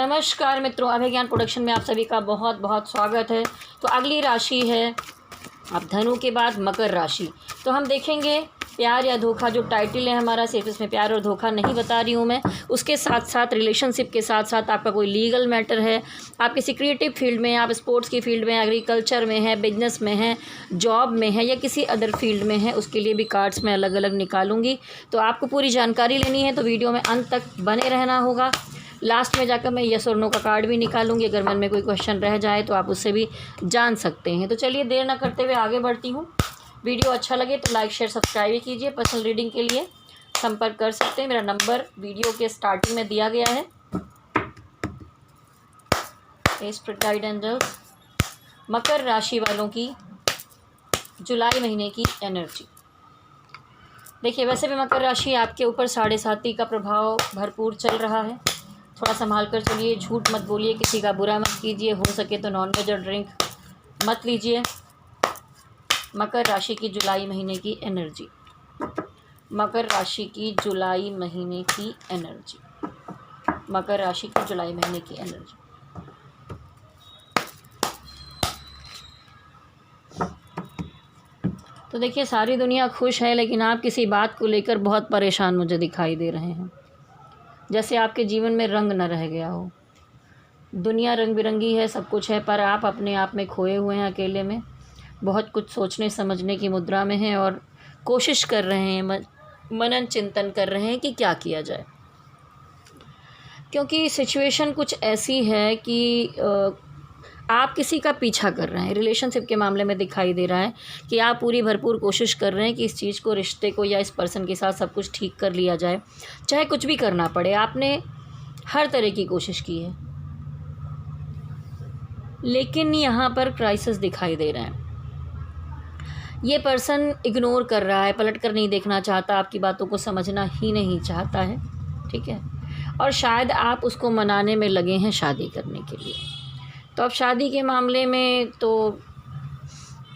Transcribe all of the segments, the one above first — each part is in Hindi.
नमस्कार मित्रों, अभय ज्ञान प्रोडक्शन में आप सभी का बहुत बहुत स्वागत है। तो अगली राशि है अब धनु के बाद मकर राशि। तो हम देखेंगे प्यार या धोखा, जो टाइटल है हमारा, सिर्फ इसमें प्यार और धोखा नहीं बता रही हूँ मैं, उसके साथ साथ रिलेशनशिप के साथ साथ आपका कोई लीगल मैटर है, आप किसी क्रिएटिव फील्ड में, आप स्पोर्ट्स की फील्ड में, एग्रीकल्चर में है, बिजनेस में है, जॉब में है या किसी अदर फील्ड में है, उसके लिए भी कार्ड्स मैं अलग अलग निकालूंगी। तो आपको पूरी जानकारी लेनी है तो वीडियो में अंत तक बने रहना होगा। लास्ट में जाकर मैं यस और नो का कार्ड भी निकालूंगी, अगर मन में कोई क्वेश्चन रह जाए तो आप उससे भी जान सकते हैं। तो चलिए देर ना करते हुए आगे बढ़ती हूँ। वीडियो अच्छा लगे तो लाइक शेयर सब्सक्राइब कीजिए। पर्सनल रीडिंग के लिए संपर्क कर सकते हैं, मेरा नंबर वीडियो के स्टार्टिंग में दिया गया है। स्पिरिट गाइड एंजल्स, मकर राशि वालों की जुलाई महीने की एनर्जी। देखिए, वैसे भी मकर राशि आपके ऊपर 7.5 का प्रभाव भरपूर चल रहा है। थोड़ा संभाल कर चलिए, झूठ मत बोलिए, किसी का बुरा मत कीजिए, हो सके तो नॉनवेज और ड्रिंक मत लीजिए। मकर राशि की जुलाई महीने की एनर्जी, मकर राशि की जुलाई महीने की एनर्जी, मकर राशि की जुलाई महीने की एनर्जी। तो देखिए, सारी दुनिया खुश है लेकिन आप किसी बात को लेकर बहुत परेशान मुझे दिखाई दे रहे हैं, जैसे आपके जीवन में रंग न रह गया हो। दुनिया रंग बिरंगी है, सब कुछ है, पर आप अपने आप में खोए हुए हैं, अकेले में बहुत कुछ सोचने समझने की मुद्रा में हैं और कोशिश कर रहे हैं, मनन चिंतन कर रहे हैं कि क्या किया जाए। क्योंकि सिचुएशन कुछ ऐसी है कि आप किसी का पीछा कर रहे हैं। रिलेशनशिप के मामले में दिखाई दे रहा है कि आप पूरी भरपूर कोशिश कर रहे हैं कि इस चीज़ को, रिश्ते को या इस पर्सन के साथ सब कुछ ठीक कर लिया जाए, चाहे कुछ भी करना पड़े। आपने हर तरह की कोशिश की है, लेकिन यहाँ पर क्राइसिस दिखाई दे रहे हैं। ये पर्सन इग्नोर कर रहा है, पलट कर नहीं देखना चाहता, आपकी बातों को समझना ही नहीं चाहता है, ठीक है। और शायद आप उसको मनाने में लगे हैं शादी करने के लिए। तो अब शादी के मामले में तो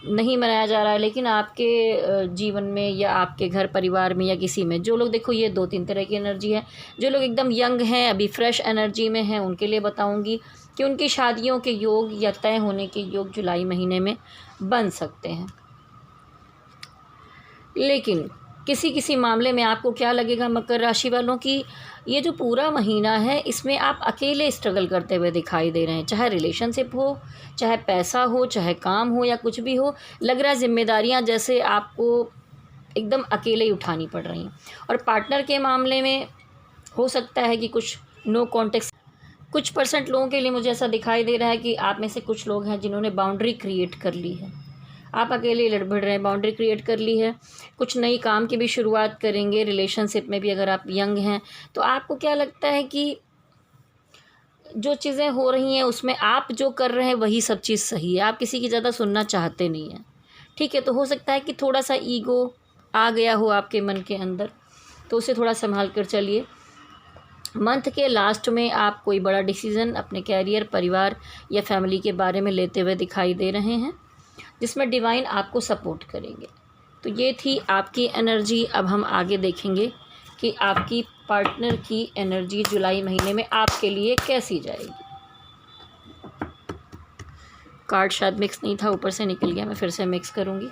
नहीं मनाया जा रहा है, लेकिन आपके जीवन में या आपके घर परिवार में या किसी में, जो लोग, देखो ये 2-3 तरह की एनर्जी है। जो लोग एकदम यंग हैं, अभी फ्रेश एनर्जी में हैं, उनके लिए बताऊंगी कि उनकी शादियों के योग या तय होने के योग जुलाई महीने में बन सकते हैं। लेकिन किसी किसी मामले में आपको क्या लगेगा मकर राशि वालों की, ये जो पूरा महीना है इसमें आप अकेले स्ट्रगल करते हुए दिखाई दे रहे हैं। चाहे रिलेशनशिप हो, चाहे पैसा हो, चाहे काम हो या कुछ भी हो, लग रहा है जिम्मेदारियां जैसे आपको एकदम अकेले ही उठानी पड़ रही हैं। और पार्टनर के मामले में हो सकता है कि कुछ नो कॉन्टेक्ट, कुछ % लोगों के लिए मुझे ऐसा दिखाई दे रहा है कि आप में से कुछ लोग हैं जिन्होंने बाउंड्री क्रिएट कर ली है। आप अकेले लड़ भिड़ रहे हैं, बाउंड्री क्रिएट कर ली है, कुछ नई काम की भी शुरुआत करेंगे। रिलेशनशिप में भी अगर आप यंग हैं तो आपको क्या लगता है कि जो चीज़ें हो रही हैं उसमें आप जो कर रहे हैं वही सब चीज़ सही है, आप किसी की ज़्यादा सुनना चाहते नहीं हैं, ठीक है। तो हो सकता है कि थोड़ा सा ईगो आ गया हो आपके मन के अंदर, तो उसे थोड़ा संभाल कर चलिए। मंथ के लास्ट में आप कोई बड़ा डिसीज़न अपने कैरियर, परिवार या फैमिली के बारे में लेते हुए दिखाई दे रहे हैं, जिसमें डिवाइन आपको सपोर्ट करेंगे। तो ये थी आपकी एनर्जी। अब हम आगे देखेंगे कि आपकी पार्टनर की एनर्जी जुलाई महीने में आपके लिए कैसी जाएगी। कार्ड शायद मिक्स नहीं था, ऊपर से निकल गया, मैं फिर से मिक्स करूँगी।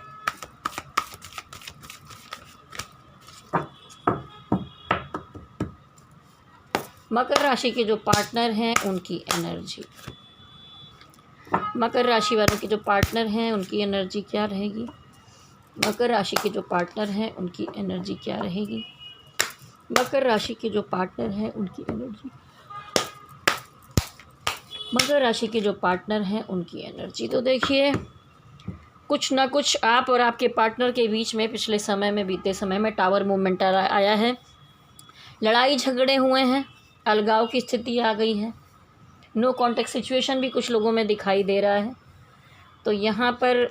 मकर राशि के जो पार्टनर हैं उनकी एनर्जी, मकर राशि वालों के जो पार्टनर हैं उनकी एनर्जी क्या रहेगी। मकर राशि के जो पार्टनर हैं उनकी एनर्जी क्या रहेगी। मकर राशि के जो पार्टनर हैं उनकी एनर्जी, मकर राशि के जो पार्टनर हैं उनकी एनर्जी। तो देखिए, कुछ ना कुछ आप और आपके पार्टनर के बीच में पिछले समय में, बीते समय में टावर मूवमेंट आया है, लड़ाई झगड़े हुए हैं, अलगाव की स्थिति आ गई है, नो कॉन्टेक्ट सिचुएशन भी कुछ लोगों में दिखाई दे रहा है। तो यहाँ पर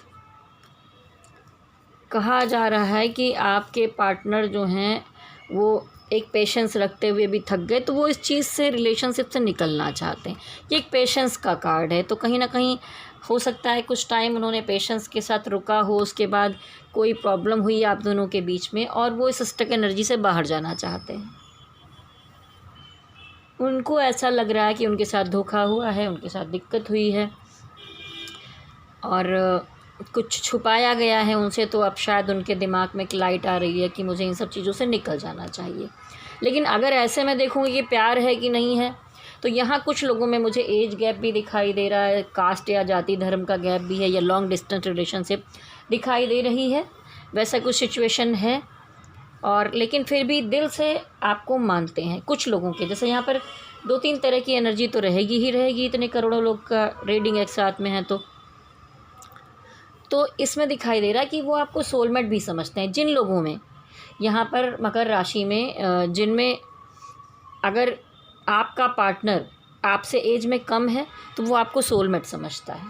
कहा जा रहा है कि आपके पार्टनर जो हैं वो एक पेशेंस रखते हुए भी थक गए, तो वो इस चीज़ से, रिलेशनशिप से निकलना चाहते हैं। ये एक पेशेंस का कार्ड है, तो कहीं ना कहीं हो सकता है कुछ टाइम उन्होंने पेशेंस के साथ रुका हो, उसके बाद कोई प्रॉब्लम हुई आप दोनों के बीच में और वो इस स्टक एनर्जी से बाहर जाना चाहते हैं। उनको ऐसा लग रहा है कि उनके साथ धोखा हुआ है, उनके साथ दिक्कत हुई है और कुछ छुपाया गया है उनसे, तो अब शायद उनके दिमाग में एक लाइट आ रही है कि मुझे इन सब चीज़ों से निकल जाना चाहिए। लेकिन अगर ऐसे मैं देखूँगी कि प्यार है कि नहीं है, तो यहाँ कुछ लोगों में मुझे एज गैप भी दिखाई दे रहा है, कास्ट या जाति धर्म का गैप भी है, या लॉन्ग डिस्टेंस रिलेशनशिप दिखाई दे रही है, वैसा कुछ सिचुएशन है। और लेकिन फिर भी दिल से आपको मानते हैं कुछ लोगों के। जैसे यहाँ पर 2-3 तरह की एनर्जी तो रहेगी ही रहेगी, इतने करोड़ों लोग का रीडिंग एक साथ में है तो इसमें दिखाई दे रहा है कि वो आपको सोलमेट भी समझते हैं। जिन लोगों में यहाँ पर मकर राशि में जिनमें अगर आपका पार्टनर आपसे एज में कम है तो वो आपको सोलमेट समझता है,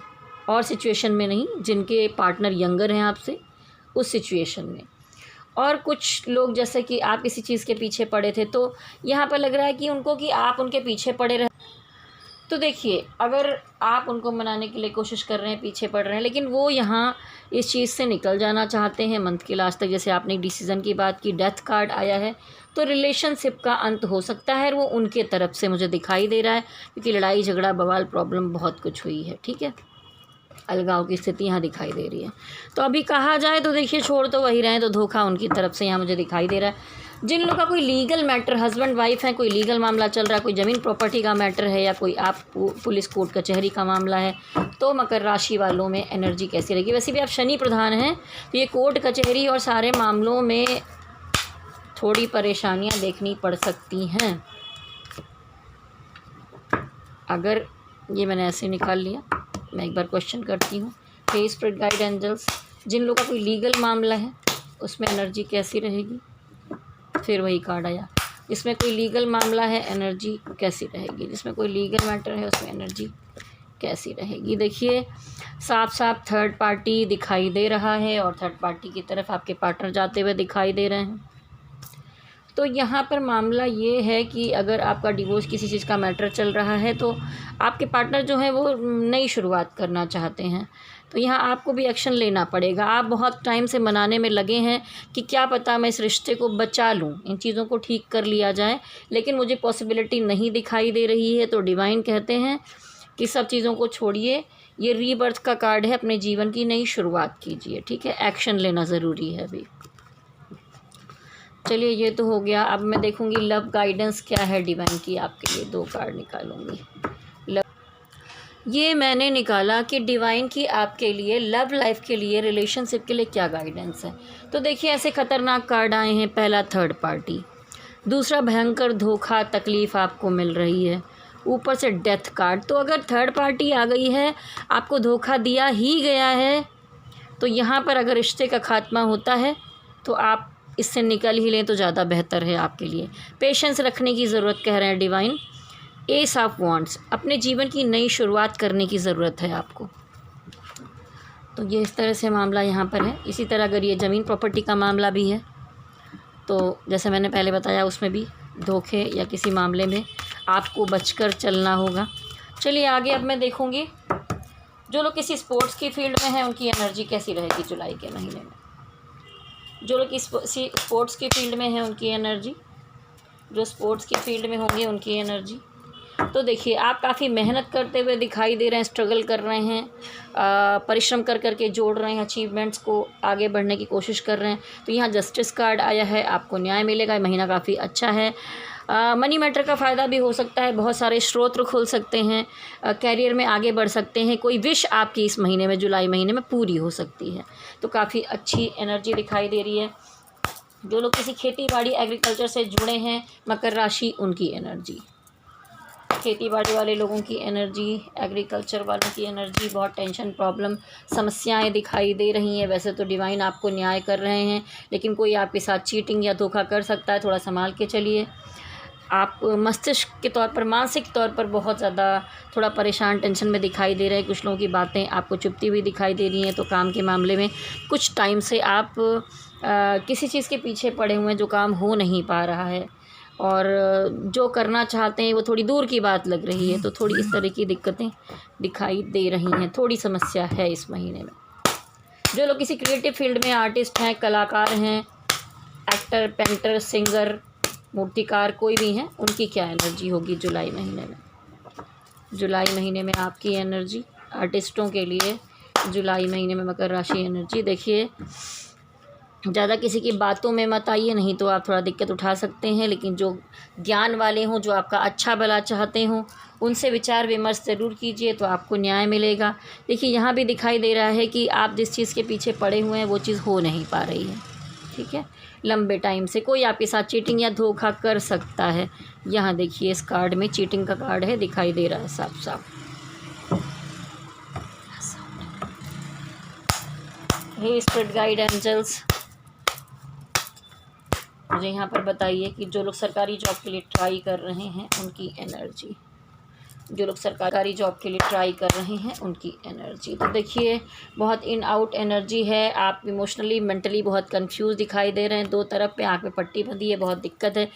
और सिचुएशन में नहीं, जिनके पार्टनर यंगर हैं आपसे उस सिचुएशन में। और कुछ लोग जैसे कि आप किसी चीज़ के पीछे पड़े थे, तो यहाँ पर लग रहा है कि उनको कि आप उनके पीछे पड़े रहे। तो देखिए, अगर आप उनको मनाने के लिए कोशिश कर रहे हैं, पीछे पड़ रहे हैं, लेकिन वो यहाँ इस चीज़ से निकल जाना चाहते हैं मंथ के लास्ट तक। जैसे आपने डिसीज़न की बात की, डेथ कार्ड आया है, तो रिलेशनशिप का अंत हो सकता है, और वो उनके तरफ से मुझे दिखाई दे रहा है, क्योंकि लड़ाई झगड़ा बवाल प्रॉब्लम बहुत कुछ हुई है। ठीक है, अलगाव की स्थिति यहाँ दिखाई दे रही है। तो अभी कहा जाए तो देखिए, छोड़ तो वही रहे, तो धोखा उनकी तरफ से यहाँ मुझे दिखाई दे रहा है। जिन लोगों का कोई लीगल मैटर, हस्बैंड वाइफ है, कोई लीगल मामला चल रहा है, कोई ज़मीन प्रॉपर्टी का मैटर है, या कोई आप पुलिस कोर्ट कचहरी का मामला है, तो मकर राशि वालों में एनर्जी कैसी रहेगी। वैसे भी आप शनि प्रधान हैं, तो ये कोर्ट कचहरी और सारे मामलों में थोड़ी परेशानियां देखनी पड़ सकती हैं। अगर ये मैंने ऐसे निकाल लिया, मैं एक बार क्वेश्चन करती हूँ, हे स्पिरिट गाइड एंजल्स, जिन लोगों का कोई लीगल मामला है उसमें एनर्जी कैसी रहेगी। फिर वही कार्ड आया, जिसमें कोई लीगल मामला है एनर्जी कैसी रहेगी, जिसमें कोई लीगल मैटर है उसमें एनर्जी कैसी रहेगी। देखिए, साफ साफ थर्ड पार्टी दिखाई दे रहा है, और थर्ड पार्टी की तरफ आपके पार्टनर जाते हुए दिखाई दे रहे हैं। तो यहाँ पर मामला ये है कि अगर आपका डिवोर्स किसी चीज़ का मैटर चल रहा है, तो आपके पार्टनर जो हैं वो नई शुरुआत करना चाहते हैं, तो यहाँ आपको भी एक्शन लेना पड़ेगा। आप बहुत टाइम से मनाने में लगे हैं कि क्या पता मैं इस रिश्ते को बचा लूँ, इन चीज़ों को ठीक कर लिया जाए, लेकिन मुझे पॉसिबिलिटी नहीं दिखाई दे रही है। तो डिवाइन कहते हैं कि सब चीज़ों को छोड़िए, ये रीबर्थ का कार्ड है, अपने जीवन की नई शुरुआत कीजिए। ठीक है, एक्शन लेना ज़रूरी है अभी। चलिए, ये तो हो गया। अब मैं देखूंगी लव गाइडेंस क्या है डिवाइन की आपके लिए। 2 कार्ड निकालूंगी। ये मैंने निकाला कि डिवाइन की आपके लिए लव लाइफ के लिए, रिलेशनशिप के लिए क्या गाइडेंस है। तो देखिए, ऐसे खतरनाक कार्ड आए हैं। पहला थर्ड पार्टी, दूसरा भयंकर धोखा, तकलीफ़ आपको मिल रही है, ऊपर से डेथ कार्ड। तो अगर थर्ड पार्टी आ गई है, आपको धोखा दिया ही गया है, तो यहाँ पर अगर रिश्ते का खात्मा होता है तो आप इससे निकल ही लें तो ज़्यादा बेहतर है आपके लिए। पेशेंस रखने की ज़रूरत कह रहे हैं डिवाइन। एस ऑफ वांड्स, अपने जीवन की नई शुरुआत करने की ज़रूरत है आपको। तो ये इस तरह से मामला यहाँ पर है। इसी तरह अगर ये ज़मीन प्रॉपर्टी का मामला भी है, तो जैसे मैंने पहले बताया, उसमें भी धोखे या किसी मामले में आपको बचकर चलना होगा। चलिए आगे अब मैं देखूँगी जो लोग किसी स्पोर्ट्स की फील्ड में हैं उनकी एनर्जी कैसी रहेगी जुलाई के महीने में। जो लोग किसी स्पोर्ट्स की फील्ड में हैं उनकी एनर्जी, जो स्पोर्ट्स की फील्ड में होंगे उनकी एनर्जी। तो देखिए, आप काफ़ी मेहनत करते हुए दिखाई दे रहे हैं, स्ट्रगल कर रहे हैं, परिश्रम कर करके जोड़ रहे हैं, अचीवमेंट्स को आगे बढ़ने की कोशिश कर रहे हैं। तो यहाँ जस्टिस कार्ड आया है, आपको न्याय मिलेगा। महीना काफ़ी अच्छा है। मनी मैटर का फ़ायदा भी हो सकता है, बहुत सारे स्रोत खुल सकते हैं, कैरियर में आगे बढ़ सकते हैं। कोई विश आपकी इस महीने में, जुलाई महीने में पूरी हो सकती है। तो काफ़ी अच्छी एनर्जी दिखाई दे रही है। जो लोग किसी खेती बाड़ी एग्रीकल्चर से जुड़े हैं, मकर राशि, उनकी एनर्जी, खेती बाड़ी वाले लोगों की एनर्जी, एग्रीकल्चर वालों की एनर्जी, बहुत टेंशन, प्रॉब्लम, समस्याएं दिखाई दे रही हैं। वैसे तो डिवाइन आपको न्याय कर रहे हैं, लेकिन कोई आपके साथ चीटिंग या धोखा कर सकता है, थोड़ा संभाल के चलिए। आप मस्तिष्क के तौर पर, मानसिक तौर पर बहुत ज़्यादा थोड़ा परेशान, टेंशन में दिखाई दे रहे हैं। कुछ लोगों की बातें आपको चुभती हुई दिखाई दे रही हैं। तो काम के मामले में कुछ टाइम से आप किसी चीज़ के पीछे पड़े हुए हैं, जो काम हो नहीं पा रहा है, और जो करना चाहते हैं वो थोड़ी दूर की बात लग रही है। तो थोड़ी इस तरह की दिक्कतें दिखाई दे रही हैं, थोड़ी समस्या है इस महीने में। जो लोग किसी क्रिएटिव फील्ड में आर्टिस्ट हैं, कलाकार हैं, एक्टर, पेंटर, सिंगर, मूर्तिकार कोई भी हैं, उनकी क्या एनर्जी होगी जुलाई महीने में। जुलाई महीने में आपकी एनर्जी, आर्टिस्टों के लिए जुलाई महीने में मकर राशि एनर्जी। देखिए, ज़्यादा किसी की बातों में मत आइए, नहीं तो आप थोड़ा दिक्कत उठा सकते हैं। लेकिन जो ज्ञान वाले हों, जो आपका अच्छा भला चाहते हों, उनसे विचार विमर्श ज़रूर कीजिए, तो आपको न्याय मिलेगा। देखिए, यहाँ भी दिखाई दे रहा है कि आप जिस चीज़ के पीछे पड़े हुए हैं वो चीज़ हो नहीं पा रही है। ठीक है, लंबे टाइम से कोई आपके साथ चीटिंग या धोखा कर सकता है। यहाँ देखिए, इस कार्ड में चीटिंग का कार्ड है, दिखाई दे रहा है साफ साफ। हे स्पिरिट गाइड एंजल्स, मुझे यहाँ पर बताइए कि जो लोग सरकारी जॉब के लिए ट्राई कर रहे हैं उनकी एनर्जी, जो लोग सरकारी जॉब के लिए ट्राई कर रहे हैं उनकी एनर्जी। तो देखिए, बहुत इन आउट एनर्जी है। आप इमोशनली मेंटली बहुत कंफ्यूज दिखाई दे रहे हैं। दो तरफ पे आँख में पट्टी बंधी है, बहुत दिक्कत है।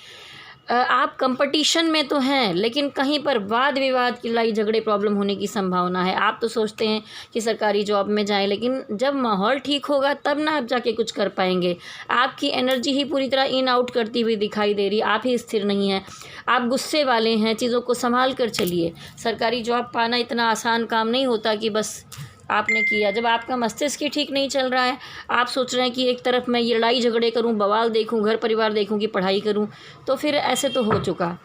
आप कंपटीशन में तो हैं, लेकिन कहीं पर वाद विवाद की लड़ाई झगड़े प्रॉब्लम होने की संभावना है। आप तो सोचते हैं कि सरकारी जॉब में जाएं, लेकिन जब माहौल ठीक होगा तब ना आप जाके कुछ कर पाएंगे। आपकी एनर्जी ही पूरी तरह इन आउट करती हुई दिखाई दे रही है। आप ही स्थिर नहीं हैं, आप गुस्से वाले हैं। चीज़ों को संभाल कर चलिए। सरकारी जॉब पाना इतना आसान काम नहीं होता कि बस आपने किया। जब आपका मस्तिष्क ही ठीक नहीं चल रहा है, आप सोच रहे हैं कि एक तरफ मैं ये लड़ाई झगड़े करूं, बवाल देखूं, घर परिवार देखूं कि पढ़ाई करूं, तो फिर ऐसे तो हो चुका।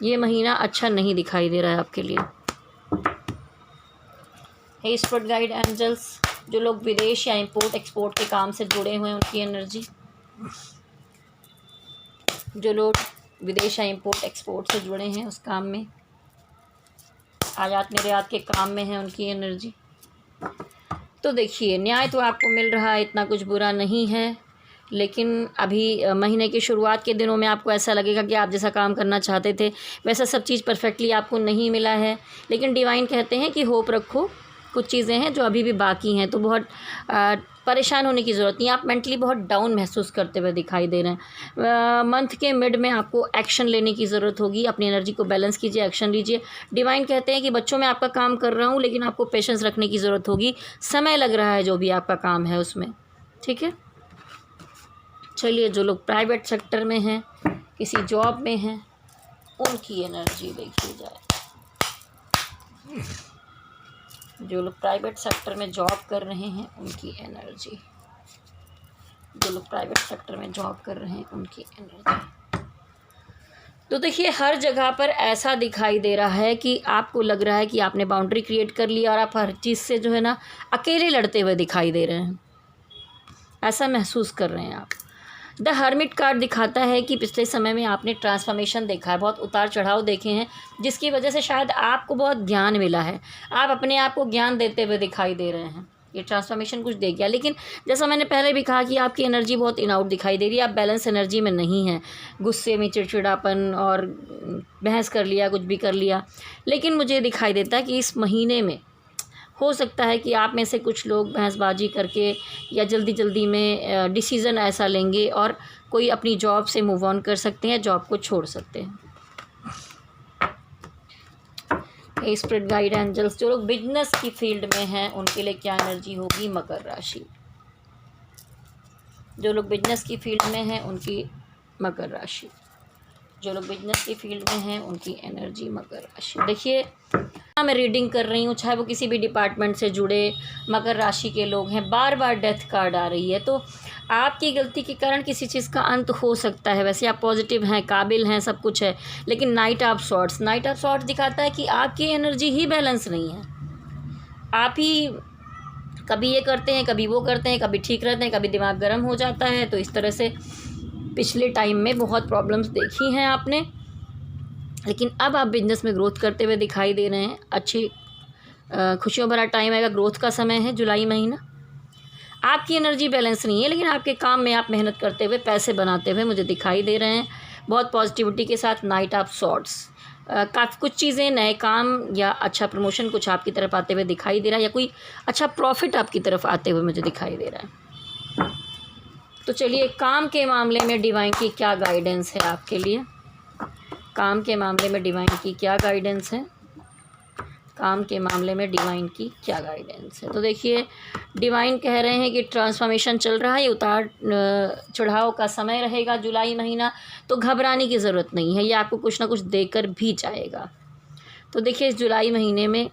ये महीना अच्छा नहीं दिखाई दे रहा है आपके लिए। हे स्पिरिट गाइड एंजल्स, जो लोग विदेश या इंपोर्ट एक्सपोर्ट के काम से जुड़े हुए हैं उनकी एनर्जी, जो लोग विदेश या इंपोर्ट एक्सपोर्ट से जुड़े हैं उस काम में, आयात निर्यात के काम में है, उनकी एनर्जी। तो देखिए, न्याय तो आपको मिल रहा है, इतना कुछ बुरा नहीं है। लेकिन अभी महीने की शुरुआत के दिनों में आपको ऐसा लगेगा कि आप जैसा काम करना चाहते थे वैसा सब चीज़ परफेक्टली आपको नहीं मिला है। लेकिन डिवाइन कहते हैं कि होप रखो, कुछ चीज़ें हैं जो अभी भी बाकी हैं। तो बहुत परेशान होने की ज़रूरत नहीं। आप मेंटली बहुत डाउन महसूस करते हुए दिखाई दे रहे हैं। मंथ के मिड में आपको एक्शन लेने की ज़रूरत होगी। अपनी एनर्जी को बैलेंस कीजिए, एक्शन लीजिए। डिवाइन कहते हैं कि बच्चों में आपका काम कर रहा हूँ, लेकिन आपको पेशेंस रखने की ज़रूरत होगी। समय लग रहा है जो भी आपका काम है उसमें। ठीक है, चलिए, जो लोग प्राइवेट सेक्टर में हैं, किसी जॉब में हैं, उनकी एनर्जी देखी जाए। जो लोग प्राइवेट सेक्टर में जॉब कर रहे हैं उनकी एनर्जी, जो लोग प्राइवेट सेक्टर में जॉब कर रहे हैं उनकी एनर्जी। तो देखिए, हर जगह पर ऐसा दिखाई दे रहा है कि आपको लग रहा है कि आपने बाउंड्री क्रिएट कर लिया और आप हर चीज़ से जो है ना अकेले लड़ते हुए दिखाई दे रहे हैं। ऐसा महसूस कर रहे हैं आप। द हर्मिट कार्ड दिखाता है कि पिछले समय में आपने ट्रांसफॉर्मेशन देखा है, बहुत उतार चढ़ाव देखे हैं, जिसकी वजह से शायद आपको बहुत ज्ञान मिला है। आप अपने आप को ज्ञान देते हुए दिखाई दे रहे हैं। ये ट्रांसफॉर्मेशन कुछ दे गया। लेकिन जैसा मैंने पहले भी कहा कि आपकी एनर्जी बहुत इन आउट दिखाई दे रही है। आप बैलेंस एनर्जी में नहीं हैं। गुस्से में चिड़चिड़ापन और बहस कर लिया, कुछ भी कर लिया। लेकिन मुझे दिखाई देता है कि इस महीने में हो सकता है कि आप में से कुछ लोग बहसबाजी करके या जल्दी जल्दी में डिसीज़न ऐसा लेंगे और कोई अपनी जॉब से मूव ऑन कर सकते हैं, जॉब को छोड़ सकते हैं। स्पिरिट गाइड एंजल्स, जो लोग बिजनेस की फील्ड में हैं उनके लिए क्या एनर्जी होगी। मकर राशि, जो लोग बिजनेस की फील्ड में हैं उनकी मकर राशि, जो लोग बिजनेस की फील्ड में हैं उनकी एनर्जी मकर राशि। देखिए, मैं रीडिंग कर रही हूँ, चाहे वो किसी भी डिपार्टमेंट से जुड़े मकर राशि के लोग हैं, बार बार डेथ कार्ड आ रही है। तो आपकी गलती के कारण किसी चीज़ का अंत हो सकता है। वैसे आप पॉजिटिव हैं, काबिल हैं, सब कुछ है, लेकिन नाइट ऑफ सॉर्ट्स दिखाता है कि आपकी एनर्जी ही बैलेंस नहीं है। आप ही कभी ये करते हैं, कभी वो करते हैं, कभी ठीक रहते हैं, कभी दिमाग गर्म हो जाता है। तो इस तरह से पिछले टाइम में बहुत प्रॉब्लम्स देखी हैं आपने, लेकिन अब आप बिजनेस में ग्रोथ करते हुए दिखाई दे रहे हैं। अच्छी खुशियों भरा टाइम आएगा, ग्रोथ का समय है जुलाई महीना। आपकी एनर्जी बैलेंस नहीं है, लेकिन आपके काम में आप मेहनत करते हुए, पैसे बनाते हुए मुझे दिखाई दे रहे हैं। बहुत पॉजिटिविटी के साथ नाइट ऑफ सॉर्ट्स, काफ़ी कुछ चीज़ें, नए काम या अच्छा प्रमोशन कुछ आपकी तरफ आते हुए दिखाई दे रहा है, या कोई अच्छा प्रॉफिट आपकी तरफ आते हुए मुझे दिखाई दे रहा है। तो चलिए, काम के मामले में डिवाइन की क्या गाइडेंस है आपके लिए। काम के मामले में डिवाइन की क्या गाइडेंस है। काम के मामले में डिवाइन की क्या गाइडेंस है। तो देखिए, डिवाइन कह रहे हैं कि ट्रांसफॉर्मेशन चल रहा है, उतार चढ़ाव का समय रहेगा जुलाई महीना, तो घबराने की ज़रूरत नहीं है, ये आपको कुछ ना कुछ देकर भी जाएगा। तो देखिए, इस जुलाई महीने में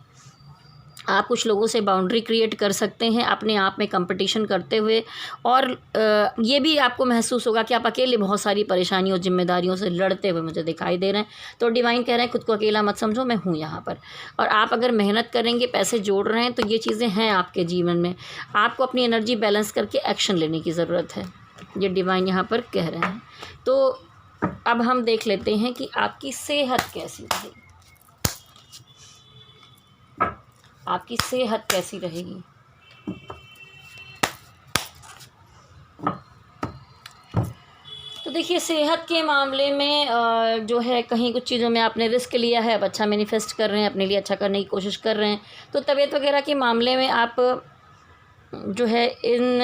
आप कुछ लोगों से बाउंड्री क्रिएट कर सकते हैं अपने आप में कंपटीशन करते हुए, और ये भी आपको महसूस होगा कि आप अकेले बहुत सारी परेशानियों जिम्मेदारियों से लड़ते हुए मुझे दिखाई दे रहे हैं। तो डिवाइन कह रहे हैं खुद को अकेला मत समझो, मैं हूँ यहाँ पर। और आप अगर मेहनत करेंगे, पैसे जोड़ रहे हैं, तो ये चीज़ें हैं आपके जीवन में। आपको अपनी एनर्जी बैलेंस करके एक्शन लेने की ज़रूरत है, ये डिवाइन यहाँ पर कह रहे हैं। तो अब हम देख लेते हैं कि आपकी सेहत कैसी रहेगी, आपकी सेहत कैसी रहेगी। तो देखिए, सेहत के मामले में जो है, कहीं कुछ चीज़ों में आपने रिस्क लिया है, अब अच्छा मैनिफेस्ट कर रहे हैं, अपने लिए अच्छा करने की कोशिश कर रहे हैं, तो तबीयत वगैरह के मामले में आप जो है इन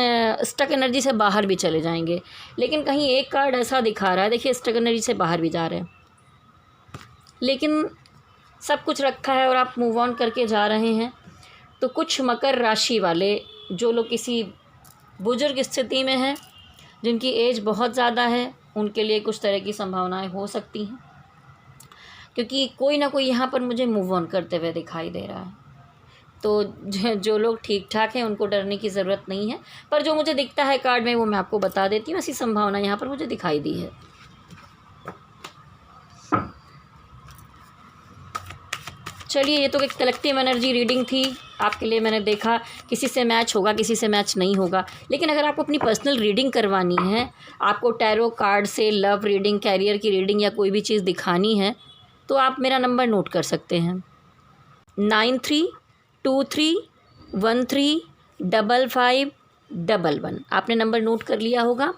स्टक एनर्जी से बाहर भी चले जाएंगे। लेकिन कहीं एक कार्ड ऐसा दिखा रहा है, देखिए स्टक एनर्जी से बाहर भी जा रहे हैं, लेकिन सब कुछ रखा है और आप मूव ऑन करके जा रहे हैं। तो कुछ मकर राशि वाले जो लोग किसी बुजुर्ग स्थिति में हैं, जिनकी एज बहुत ज़्यादा है, उनके लिए कुछ तरह की संभावनाएं हो सकती हैं, क्योंकि कोई ना कोई यहाँ पर मुझे मूव ऑन करते हुए दिखाई दे रहा है। तो जो लोग ठीक ठाक हैं उनको डरने की ज़रूरत नहीं है, पर जो मुझे दिखता है कार्ड में वो मैं आपको बता देती हूँ। ऐसी संभावना यहाँ पर मुझे दिखाई दी है। चलिए, ये तो एक कलेक्टिव एनर्जी रीडिंग थी आपके लिए। मैंने देखा किसी से मैच होगा, किसी से मैच नहीं होगा, लेकिन अगर आपको अपनी पर्सनल रीडिंग करवानी है, आपको टैरो कार्ड से लव रीडिंग, कैरियर की रीडिंग या कोई भी चीज़ दिखानी है, तो आप मेरा नंबर नोट कर सकते हैं 9323135511। आपने नंबर नोट कर लिया होगा।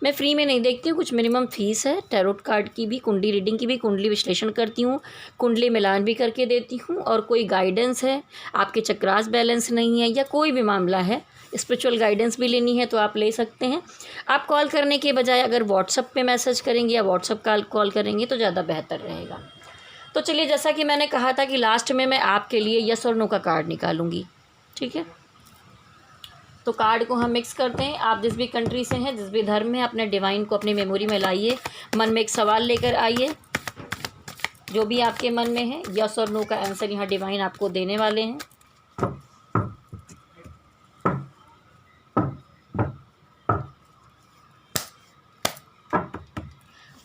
मैं फ्री में नहीं देखती हूँ, कुछ मिनिमम फ़ीस है। टैरोट कार्ड की भी, कुंडली रीडिंग की भी, कुंडली विश्लेषण करती हूँ, कुंडली मिलान भी करके देती हूँ। और कोई गाइडेंस है, आपके चक्रास बैलेंस नहीं है या कोई भी मामला है, स्पिरिचुअल गाइडेंस भी लेनी है, तो आप ले सकते हैं। आप कॉल करने के बजाय अगर व्हाट्सएप पे मैसेज करेंगे या व्हाट्सएप कॉल करेंगे तो ज़्यादा बेहतर रहेगा। तो चलिए, जैसा कि मैंने कहा था कि लास्ट में मैं आपके लिए यस और नो का कार्ड निकालूंगी, ठीक है। तो कार्ड को हम मिक्स करते हैं। आप जिस भी कंट्री से हैं, जिस भी धर्म में, अपने डिवाइन को अपनी मेमोरी में लाइए, मन में एक सवाल लेकर आइए जो भी आपके मन में है। यस और नो का आंसर यहाँ डिवाइन आपको देने वाले हैं।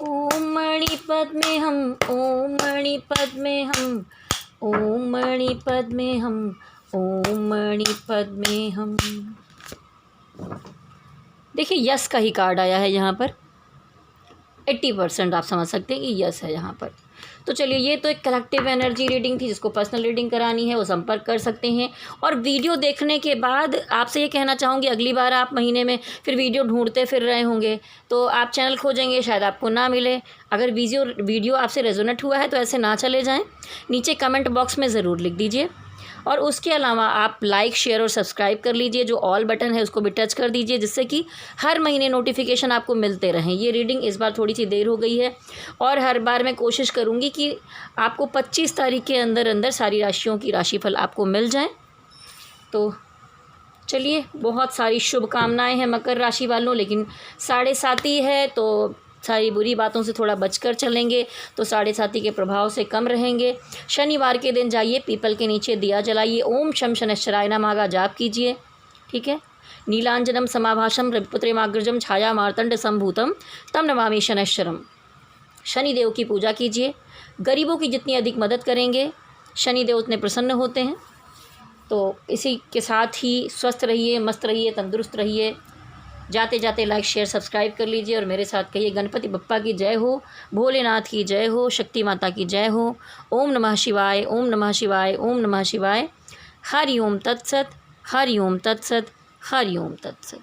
ओम मणिपद में हम, ओम मणिपद में हम, ओम मणिपद में हम, ओम मणिपद में हम। देखिए, यस का ही कार्ड आया है यहाँ पर। 80% आप समझ सकते हैं कि यस है यहाँ पर। तो चलिए, ये तो एक कलेक्टिव एनर्जी रीडिंग थी। जिसको पर्सनल रीडिंग करानी है वो संपर्क कर सकते हैं। और वीडियो देखने के बाद आपसे ये कहना चाहूँगी, अगली बार आप महीने में फिर वीडियो ढूंढते फिर रहे होंगे, तो आप चैनल खोजेंगे, शायद आपको ना मिले। अगर वीडियो आपसे रेजोनेट हुआ है तो ऐसे ना चले जाएँ, नीचे कमेंट बॉक्स में ज़रूर लिख दीजिए। और उसके अलावा आप लाइक, शेयर और सब्सक्राइब कर लीजिए। जो ऑल बटन है उसको भी टच कर दीजिए, जिससे कि हर महीने नोटिफिकेशन आपको मिलते रहें। ये रीडिंग इस बार थोड़ी सी देर हो गई है, और हर बार मैं कोशिश करूँगी कि आपको 25 तारीख के अंदर सारी राशियों की राशिफल आपको मिल जाए। तो चलिए, बहुत सारी शुभकामनाएँ हैं मकर राशि वालों। लेकिन 7.5 है, तो सारी बुरी बातों से थोड़ा बचकर चलेंगे तो 7.5 के प्रभाव से कम रहेंगे। शनिवार के दिन जाइए, पीपल के नीचे दिया जलाइए, ओम शम शनैश्चराय नमः का जाप कीजिए, ठीक है। नीलांजनम समाभाषम रविपुत्रेमाग्रजम छाया मार्तंड संभूतम तम नमामि शनैश्चरम। शनिदेव की पूजा कीजिए। गरीबों की जितनी अधिक मदद करेंगे, शनिदेव उतने प्रसन्न होते हैं। तो इसी के साथ ही स्वस्थ रहिए, मस्त रहिए, तंदुरुस्त रहिए। जाते जाते लाइक, शेयर, सब्सक्राइब कर लीजिए और मेरे साथ कहिए, गणपति बप्पा की जय हो, भोलेनाथ की जय हो, शक्ति माता की जय हो। ओम नमः शिवाय, ओम नमः शिवाय, ओम नमः शिवाय। हरि ओम तत्सत, हरि ओम तत्सत, हरि ओम तत्सत।